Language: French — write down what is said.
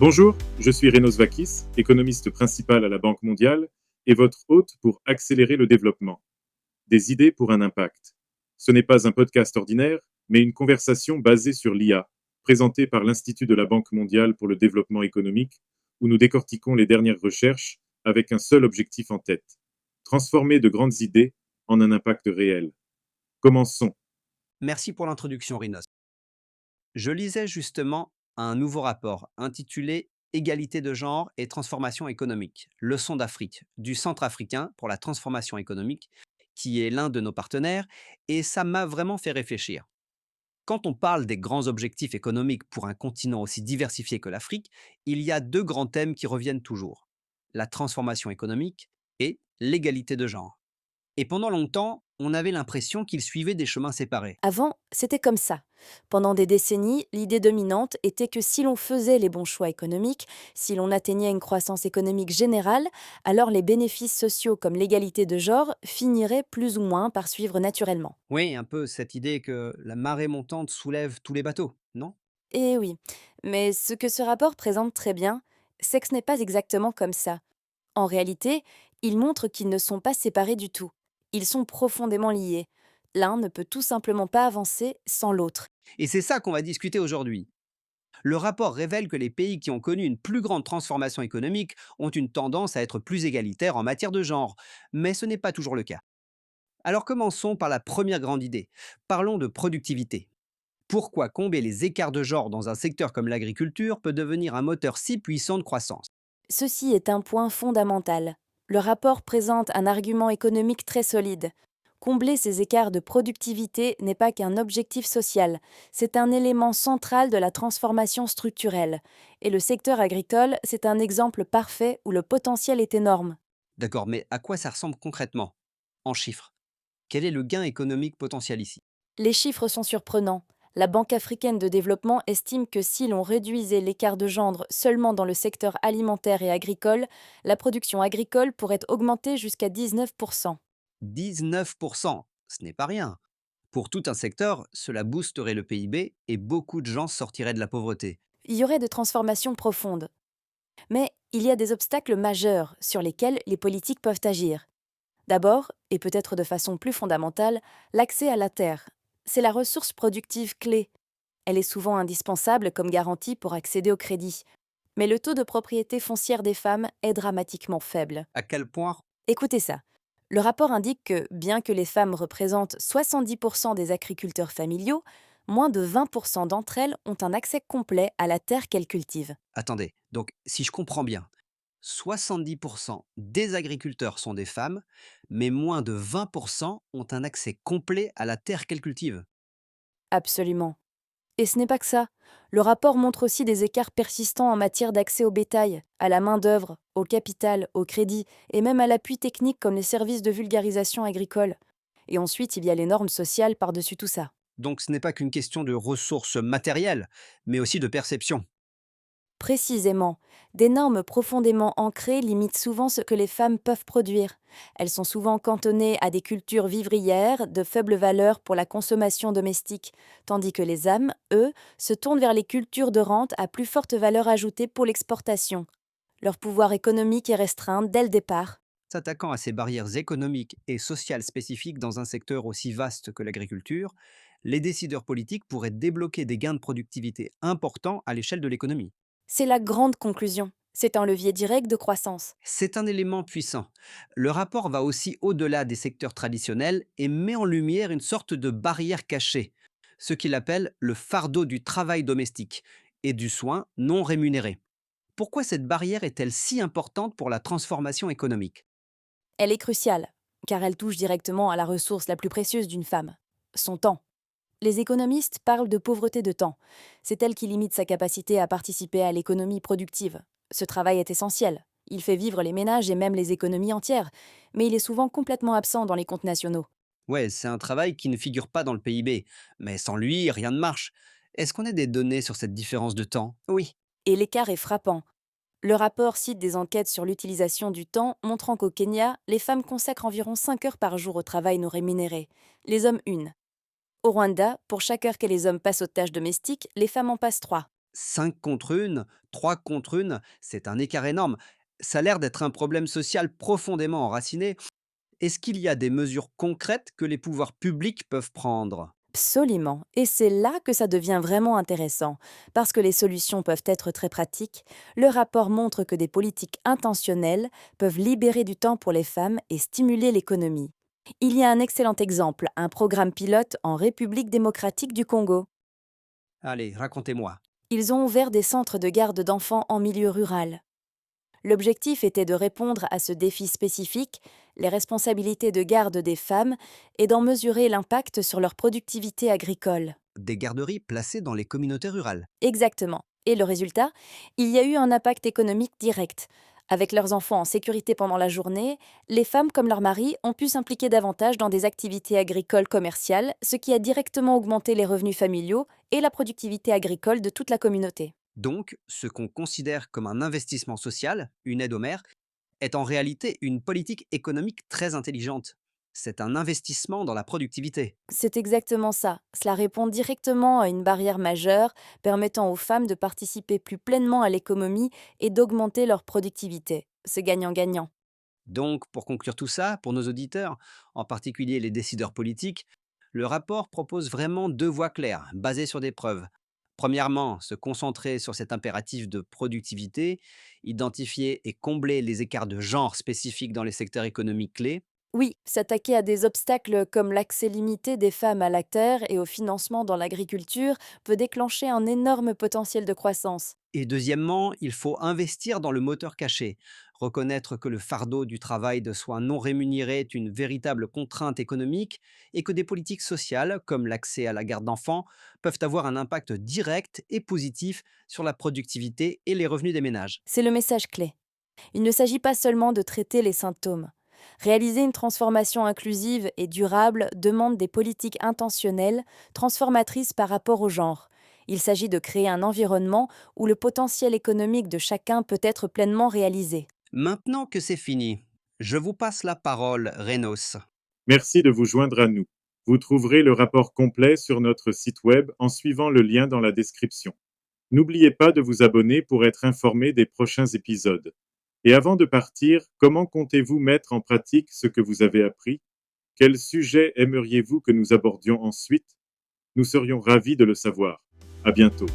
Bonjour, je suis Renos Vakis, économiste principal à la Banque mondiale et votre hôte pour accélérer le développement. Des idées pour un impact. Ce n'est pas un podcast ordinaire, mais une conversation basée sur l'IA, présentée par l'Institut de la Banque mondiale pour le développement économique, où nous décortiquons les dernières recherches avec un seul objectif en tête: transformer de grandes idées en un impact réel. Commençons. Merci pour l'introduction, Rinos. Je lisais justement un nouveau rapport intitulé Égalité de genre et transformation économique, leçon d'Afrique, du Centre africain pour la transformation économique, qui est l'un de nos partenaires, et ça m'a vraiment fait réfléchir. Quand on parle des grands objectifs économiques pour un continent aussi diversifié que l'Afrique, il y a deux grands thèmes qui reviennent toujours: la transformation économique et l'égalité de genre. Et pendant longtemps, on avait l'impression qu'ils suivaient des chemins séparés. Avant, c'était comme ça. Pendant des décennies, l'idée dominante était que si l'on faisait les bons choix économiques, si l'on atteignait une croissance économique générale, alors les bénéfices sociaux comme l'égalité de genre finiraient plus ou moins par suivre naturellement. Oui, un peu cette idée que la marée montante soulève tous les bateaux, non? Et oui, mais ce que ce rapport présente très bien, c'est que ce n'est pas exactement comme ça. En réalité, il montre qu'ils ne sont pas séparés du tout. Ils sont profondément liés. L'un ne peut tout simplement pas avancer sans l'autre. Et c'est ça qu'on va discuter aujourd'hui. Le rapport révèle que les pays qui ont connu une plus grande transformation économique ont une tendance à être plus égalitaires en matière de genre, mais ce n'est pas toujours le cas. Alors commençons par la première grande idée. Parlons de productivité. Pourquoi combler les écarts de genre dans un secteur comme l'agriculture peut devenir un moteur si puissant de croissance? Ceci est un point fondamental. Le rapport présente un argument économique très solide. Combler ces écarts de productivité n'est pas qu'un objectif social, c'est un élément central de la transformation structurelle. Et le secteur agricole, c'est un exemple parfait où le potentiel est énorme. D'accord, mais à quoi ça ressemble concrètement? En chiffres. Quel est le gain économique potentiel ici? Les chiffres sont surprenants. La Banque africaine de développement estime que si l'on réduisait l'écart de genre seulement dans le secteur alimentaire et agricole, la production agricole pourrait augmenter jusqu'à 19%. 19%, ce n'est pas rien. Pour tout un secteur, cela boosterait le PIB et beaucoup de gens sortiraient de la pauvreté. Il y aurait de transformations profondes. Mais il y a des obstacles majeurs sur lesquels les politiques peuvent agir. D'abord, et peut-être de façon plus fondamentale, l'accès à la terre. C'est la ressource productive clé. Elle est souvent indispensable comme garantie pour accéder au crédit. Mais le taux de propriété foncière des femmes est dramatiquement faible. À quel point? Écoutez ça. Le rapport indique que, bien que les femmes représentent 70% des agriculteurs familiaux, moins de 20% d'entre elles ont un accès complet à la terre qu'elles cultivent. Attendez, donc si je comprends bien, 70% des agriculteurs sont des femmes, mais moins de 20% ont un accès complet à la terre qu'elles cultivent. Absolument. Et ce n'est pas que ça. Le rapport montre aussi des écarts persistants en matière d'accès au bétail, à la main-d'œuvre, au capital, au crédit et même à l'appui technique comme les services de vulgarisation agricole. Et ensuite, il y a les normes sociales par-dessus tout ça. Donc ce n'est pas qu'une question de ressources matérielles, mais aussi de perception. Précisément, des normes profondément ancrées limitent souvent ce que les femmes peuvent produire. Elles sont souvent cantonnées à des cultures vivrières de faible valeur pour la consommation domestique, tandis que les hommes, eux, se tournent vers les cultures de rente à plus forte valeur ajoutée pour l'exportation. Leur pouvoir économique est restreint dès le départ. S'attaquant à ces barrières économiques et sociales spécifiques dans un secteur aussi vaste que l'agriculture, les décideurs politiques pourraient débloquer des gains de productivité importants à l'échelle de l'économie. C'est la grande conclusion. C'est un levier direct de croissance. C'est un élément puissant. Le rapport va aussi au-delà des secteurs traditionnels et met en lumière une sorte de barrière cachée, ce qu'il appelle le fardeau du travail domestique et du soin non rémunéré. Pourquoi cette barrière est-elle si importante pour la transformation économique? Elle est cruciale, car elle touche directement à la ressource la plus précieuse d'une femme, son temps. Les économistes parlent de pauvreté de temps. C'est elle qui limite sa capacité à participer à l'économie productive. Ce travail est essentiel. Il fait vivre les ménages et même les économies entières, mais il est souvent complètement absent dans les comptes nationaux. Ouais, c'est un travail qui ne figure pas dans le PIB, mais sans lui, rien ne marche. Est-ce qu'on a des données sur cette différence de temps? Oui, et l'écart est frappant. Le rapport cite des enquêtes sur l'utilisation du temps montrant qu'au Kenya, les femmes consacrent environ 5 heures par jour au travail non rémunéré, les hommes une. Au Rwanda, pour chaque heure que les hommes passent aux tâches domestiques, les femmes en passent 3. 5 contre 1, 3 contre 1, c'est un écart énorme. Ça a l'air d'être un problème social profondément enraciné. Est-ce qu'il y a des mesures concrètes que les pouvoirs publics peuvent prendre? Absolument. Et c'est là que ça devient vraiment intéressant. Parce que les solutions peuvent être très pratiques, le rapport montre que des politiques intentionnelles peuvent libérer du temps pour les femmes et stimuler l'économie. Il y a un excellent exemple, un programme pilote en République démocratique du Congo. Allez, racontez-moi. Ils ont ouvert des centres de garde d'enfants en milieu rural. L'objectif était de répondre à ce défi spécifique, les responsabilités de garde des femmes, et d'en mesurer l'impact sur leur productivité agricole. Des garderies placées dans les communautés rurales. Exactement. Et le résultat? Il y a eu un impact économique direct. Avec leurs enfants en sécurité pendant la journée, les femmes comme leurs maris ont pu s'impliquer davantage dans des activités agricoles commerciales, ce qui a directement augmenté les revenus familiaux et la productivité agricole de toute la communauté. Donc, ce qu'on considère comme un investissement social, une aide aux mères, est en réalité une politique économique très intelligente. C'est un investissement dans la productivité. C'est exactement ça. Cela répond directement à une barrière majeure permettant aux femmes de participer plus pleinement à l'économie et d'augmenter leur productivité. C'est gagnant-gagnant. Donc, pour conclure tout ça, pour nos auditeurs, en particulier les décideurs politiques, le rapport propose vraiment deux voies claires, basées sur des preuves. Premièrement, se concentrer sur cet impératif de productivité, identifier et combler les écarts de genre spécifiques dans les secteurs économiques clés. Oui, s'attaquer à des obstacles comme l'accès limité des femmes à la terre et au financement dans l'agriculture peut déclencher un énorme potentiel de croissance. Et deuxièmement, il faut investir dans le moteur caché, reconnaître que le fardeau du travail de soins non rémunérés est une véritable contrainte économique et que des politiques sociales, comme l'accès à la garde d'enfants, peuvent avoir un impact direct et positif sur la productivité et les revenus des ménages. C'est le message clé. Il ne s'agit pas seulement de traiter les symptômes. Réaliser une transformation inclusive et durable demande des politiques intentionnelles, transformatrices par rapport au genre. Il s'agit de créer un environnement où le potentiel économique de chacun peut être pleinement réalisé. Maintenant que c'est fini, je vous passe la parole, Renos. Merci de vous joindre à nous. Vous trouverez le rapport complet sur notre site web en suivant le lien dans la description. N'oubliez pas de vous abonner pour être informé des prochains épisodes. Et avant de partir, comment comptez-vous mettre en pratique ce que vous avez appris? Quel sujet aimeriez-vous que nous abordions ensuite? Nous serions ravis de le savoir. À bientôt.